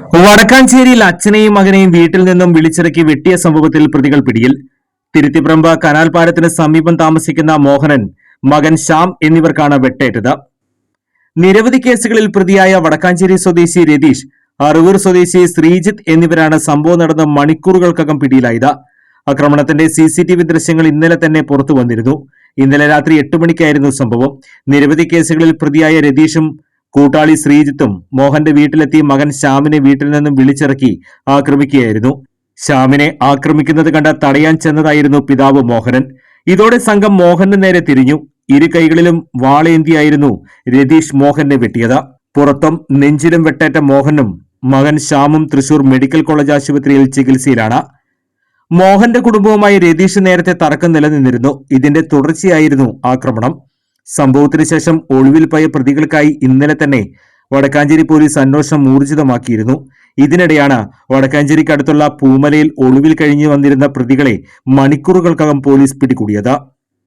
വടക്കാഞ്ചേരിയിൽ അച്ഛനെയും മകനെയും വീട്ടിൽ നിന്നും വിളിച്ചിറക്കി വെട്ടിയ സംഭവത്തിൽ പ്രതികൾ പിടിയിൽ. തിരുത്തിപ്പറമ്പ് കനാൽ പാലത്തിന് സമീപം താമസിക്കുന്ന മോഹനൻ, മകൻ ശ്യാം എന്നിവർക്കാണ് വെട്ടേറ്റത്. നിരവധി കേസുകളിൽ പ്രതിയായ വടക്കാഞ്ചേരി സ്വദേശി രതീഷ്, അറുവൂർ സ്വദേശി ശ്രീജിത്ത് എന്നിവരാണ് സംഭവം നടന്ന മണിക്കൂറുകൾക്കകം പിടിയിലായത്. ആക്രമണത്തിന്റെ സിസിടിവി ദൃശ്യങ്ങൾ ഇന്നലെ തന്നെ പുറത്തു വന്നിരുന്നു. ഇന്നലെ രാത്രി 8 മണിക്കായിരുന്നു സംഭവം. നിരവധി കേസുകളിൽ പ്രതിയായ രതീഷും കൂട്ടാളി ശ്രീജിത്തും മോഹന്റെ വീട്ടിലെത്തി മകൻ ശ്യാമിനെ വീട്ടിൽ നിന്നും വിളിച്ചിറക്കി ആക്രമിക്കുകയായിരുന്നു. ശ്യാമിനെ ആക്രമിക്കുന്നത് കണ്ട് തടയാൻ ചെന്നതായിരുന്നു പിതാവ് മോഹനൻ. ഇതോടെ സംഘം മോഹന് നേരെ തിരിഞ്ഞു. ഇരു കൈകളിലും വാളേന്തിയായിരുന്നു രതീഷ് മോഹനെ വെട്ടിയത്. പുറത്തും നെഞ്ചിലും വെട്ടേറ്റ മോഹനും മകൻ ശ്യാമും തൃശൂർ മെഡിക്കൽ കോളേജ് ആശുപത്രിയിൽ ചികിത്സയിലാണ്. മോഹന്റെ കുടുംബവുമായി രതീഷ് നേരത്തെ തർക്കം നിലനിന്നിരുന്നു. ഇതിന്റെ തുടർച്ചയായിരുന്നു ആക്രമണം. സംഭവത്തിന് ശേഷം ഒളിവിൽ പോയ പ്രതികൾക്കായി ഇന്നലെ തന്നെ വടക്കാഞ്ചേരി പോലീസ് അന്വേഷണം ഊർജിതമാക്കിയിരുന്നു. ഇതിനിടെയാണ് വടക്കാഞ്ചേരിക്കടുത്തുള്ള പൂമലയിൽ ഒളിവിൽ കഴിഞ്ഞു വന്നിരുന്ന പ്രതികളെ മണിക്കൂറുകൾക്കകം പോലീസ് പിടികൂടിയത്.